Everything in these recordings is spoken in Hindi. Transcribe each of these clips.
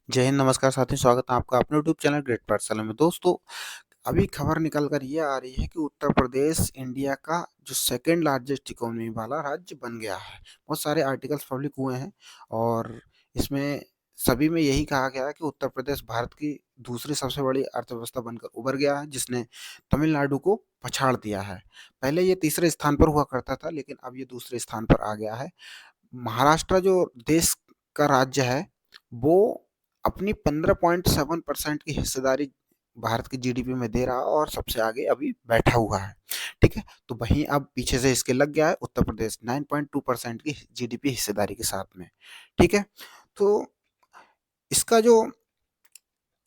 जय हिंद, नमस्कार साथियों, स्वागत है आपका अपने यूट्यूब चैनल ग्रेट पाठशाला में। दोस्तों, अभी खबर निकल कर ये आ रही है कि उत्तर प्रदेश इंडिया का जो सेकंड लार्जेस्ट इकोनॉमी वाला राज्य बन गया है। बहुत सारे आर्टिकल्स पब्लिक हुए हैं और इसमें सभी में यही कहा गया है कि उत्तर प्रदेश भारत की दूसरी सबसे बड़ी अर्थव्यवस्था बनकर उभर गया है, जिसने तमिलनाडु को पछाड़ दिया है। पहले ये तीसरे स्थान पर हुआ करता था, लेकिन अब ये दूसरे स्थान पर आ गया है। महाराष्ट्र जो देश का राज्य है, वो अपनी 15.7% की हिस्सेदारी भारत की जीडीपी में दे रहा है और सबसे आगे अभी बैठा हुआ है। ठीक है, तो वहीं अब पीछे से इसके लग गया है उत्तर प्रदेश 9.2% की जीडीपी हिस्सेदारी के साथ में। ठीक है, तो इसका जो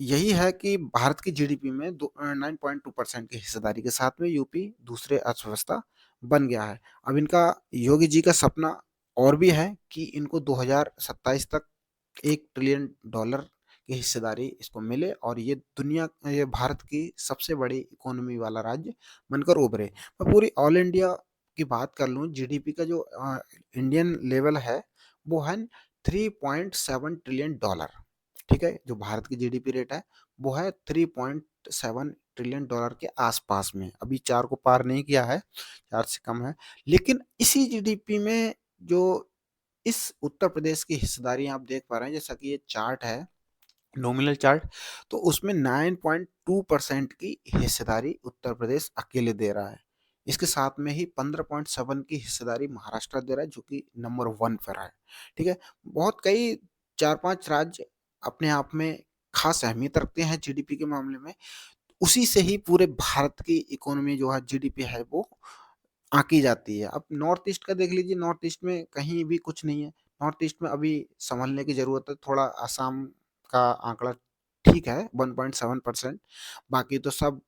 यही है कि भारत की जीडीपी में 9.2% की हिस्सेदारी के साथ में यूपी दूसरे अर्थव्यवस्था बन गया है। अब इनका योगी जी का सपना और भी है कि इनको 2027 तक $1 ट्रिलियन की हिस्सेदारी इसको मिले और ये भारत की सबसे बड़ी इकोनॉमी वाला राज्य बनकर उभरे। मैं पूरी ऑल इंडिया की बात कर लूँ, जीडीपी का जो इंडियन लेवल है वो है $3.7 ट्रिलियन। ठीक है, जो भारत की जीडीपी रेट है वो है $3.7 ट्रिलियन के आसपास में। अभी 4 को पार नहीं किया है, 4 से कम है। लेकिन इसी जीडीपी में जो इस उत्तर प्रदेश की हिस्सेदारी आप देख पा रहे हैं, जैसा कि ये चार्ट है, नॉमिनल चार्ट, तो उसमें 9.2% की हिस्सेदारी उत्तर प्रदेश अकेले दे रहा है। इसके साथ में ही 15.7 की हिस्सेदारी महाराष्ट्र दे रहा है, जो कि नंबर 1 पर है। ठीक है, बहुत कई 4-5 राज्य अपने आप में खास अहमियत रखते हैं जीडीपी के मामले में। उसी से ही पूरे भारत की इकोनॉमी जो है, जीडीपी है, वो आंकी जाती है। अब नॉर्थ ईस्ट का देख लीजिए, नॉर्थ ईस्ट में कहीं भी कुछ नहीं है। नॉर्थ ईस्ट में अभी संभलने की जरूरत है। थोड़ा असम का आंकड़ा ठीक है, 1.7%। बाकी तो सब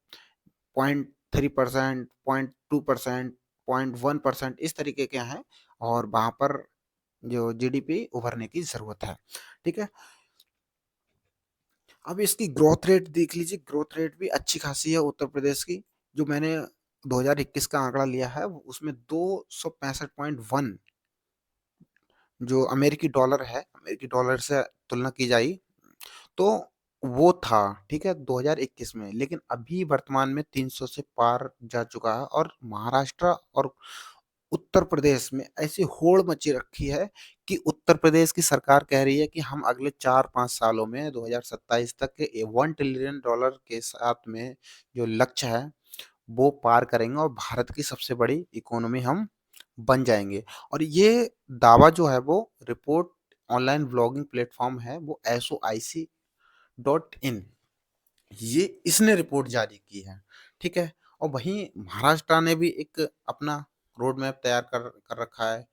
0.3%, 0.2%, 0.1% इस तरीके के हैं और वहां पर जो जीडीपी उभरने की जरूरत है। ठीक है, अब इसकी ग्रोथ रेट देख लीजिए, ग्रोथ रेट भी अच्छी खासी है उत्तर प्रदेश की। जो मैंने 2021 का आंकड़ा लिया है, उसमें 265.1 जो अमेरिकी डॉलर है, अमेरिकी डॉलर से तुलना की जाए तो वो था। ठीक है, 2021 में। लेकिन अभी वर्तमान में 300 से पार जा चुका है और महाराष्ट्र और उत्तर प्रदेश में ऐसी होड़ मची रखी है कि उत्तर प्रदेश की सरकार कह रही है कि हम अगले 4-5 सालों में 2027 तक के $1 ट्रिलियन के साथ में जो लक्ष्य है वो पार करेंगे और भारत की सबसे बड़ी इकोनॉमी हम बन जाएंगे। और ये दावा जो है, वो रिपोर्ट ऑनलाइन ब्लॉगिंग प्लेटफॉर्म है, वो SOIC.in, ये इसने रिपोर्ट जारी की है। ठीक है, और वहीं महाराष्ट्र ने भी एक अपना रोड मैप तैयार कर कर रखा है,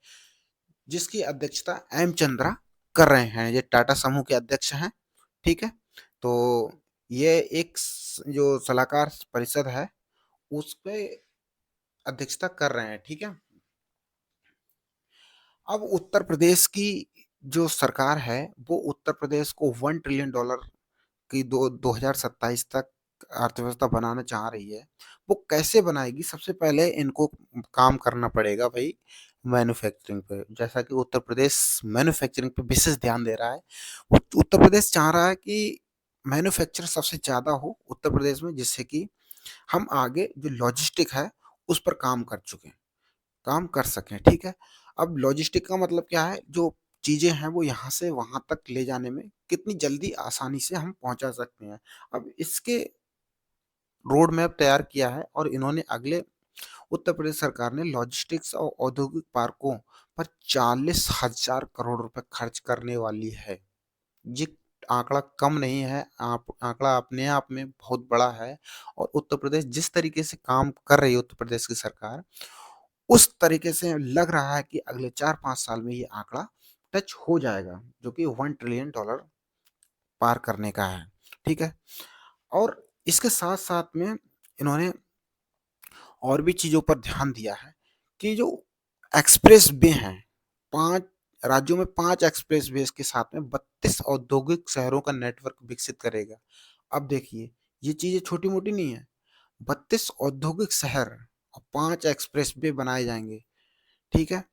जिसकी अध्यक्षता एम चंद्रा कर रहे हैं। ये टाटा समूह के अध्यक्ष हैं। ठीक है, तो ये एक जो सलाहकार परिषद है, उस पे अध्यक्षता कर रहे हैं। ठीक है, अब उत्तर प्रदेश की जो सरकार है, वो उत्तर प्रदेश को $1 ट्रिलियन की 2027 तक अर्थव्यवस्था बनाना चाह रही है। वो कैसे बनाएगी? सबसे पहले इनको काम करना पड़ेगा भाई मैन्युफैक्चरिंग पे। जैसा कि उत्तर प्रदेश मैन्युफैक्चरिंग पे विशेष ध्यान दे रहा है। उत्तर प्रदेश चाह रहा है कि मैन्युफैक्चर सबसे ज्यादा हो उत्तर प्रदेश में, जिससे कि हम आगे जो लॉजिस्टिक है उस पर काम कर सकें। ठीक है, अब लॉजिस्टिक का मतलब क्या है? जो चीजें हैं वो यहाँ से वहां तक ले जाने में कितनी जल्दी आसानी से हम पहुंचा सकते हैं। अब इसके रोड मैप तैयार किया है और इन्होंने अगले उत्तर प्रदेश सरकार ने लॉजिस्टिक्स और औद्योगिक पार्कों पर 40,000 करोड़ रुपए खर्च करने वाली है। ये आंकड़ा कम नहीं है, आप आंकड़ा अपने आप में बहुत बड़ा है। और उत्तर प्रदेश जिस तरीके से काम कर रही है, उत्तर प्रदेश की सरकार उस तरीके से लग रहा है कि अगले 4-5 साल में ये आंकड़ा टच हो जाएगा, जो कि $1 ट्रिलियन पार करने का है। ठीक है, और इसके साथ साथ में इन्होंने और भी चीजों पर ध्यान दिया है कि जो एक्सप्रेस वे हैं, 5 राज्यों में 5 एक्सप्रेस वे के साथ में 32 औद्योगिक शहरों का नेटवर्क विकसित करेगा। अब देखिए, ये चीजें छोटी मोटी नहीं है। 32 औद्योगिक शहर और 5 एक्सप्रेस वे बनाए जाएंगे। ठीक है,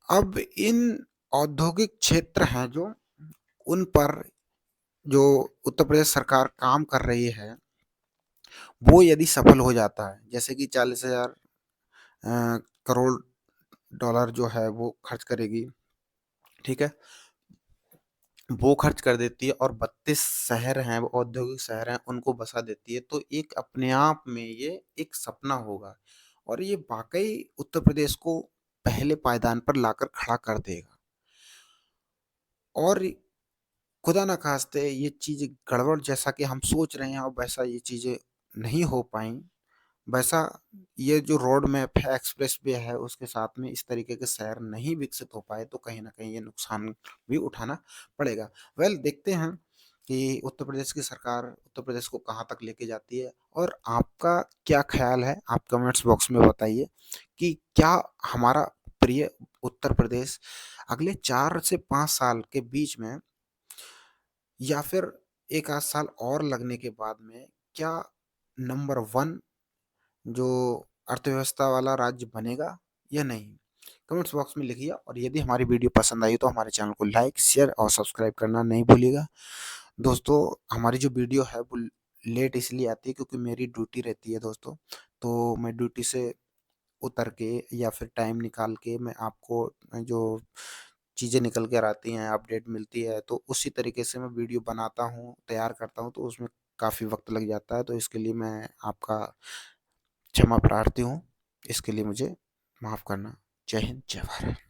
अब इन औद्योगिक क्षेत्र हैं जो, उन पर जो उत्तर प्रदेश सरकार काम कर रही है, वो यदि सफल हो जाता है, जैसे कि 40,000 करोड़ डॉलर जो है वो खर्च करेगी, ठीक है? वो खर्च कर देती है और 32 शहर हैं, वो औद्योगिक शहर हैं, उनको बसा देती है, तो एक अपने आप में ये एक सपना होगा और ये वाक़ई उत्तर प्रदेश को पहले पायदान पर लाकर खड़ा कर देगा। और खुदा ना ख़ास्ते ये चीज़ें गड़बड़ जैसा कि हम सोच रहे हैं और वैसा ये चीज़ें नहीं हो पाईं, वैसा ये जो रोड मैप है, एक्सप्रेस वे है, उसके साथ में इस तरीके के शहर नहीं विकसित हो पाए, तो कहीं न कहीं ये नुकसान भी उठाना पड़ेगा। वेल देखते हैं कि उत्तर प्रदेश की सरकार उत्तर प्रदेश को कहाँ तक लेके जाती है और आपका क्या ख़्याल है? आप कमेंट्स बॉक्स में बताइए कि क्या हमारा प्रिय उत्तर प्रदेश अगले 4 से 5 साल के बीच में या फिर 1 आध साल और लगने के बाद में क्या नंबर 1 जो अर्थव्यवस्था वाला राज्य बनेगा या नहीं? कमेंट्स बॉक्स में लिखिए और यदि हमारी वीडियो पसंद आई तो हमारे चैनल को लाइक, शेयर और सब्सक्राइब करना नहीं भूलिएगा। दोस्तों, हमारी जो वीडियो है वो लेट इसलिए आती है क्योंकि मेरी ड्यूटी रहती है दोस्तों, तो मैं ड्यूटी से उतर के या फिर टाइम निकाल के मैं आपको जो चीज़ें निकल कर आती हैं, अपडेट मिलती है, तो उसी तरीके से मैं वीडियो बनाता हूँ, तैयार करता हूँ, तो उसमें काफ़ी वक़्त लग जाता है, तो इसके लिए मैं आपका क्षमा प्रार्थी हूँ। इसके लिए मुझे माफ़ करना। जय हिंद, जय भारत।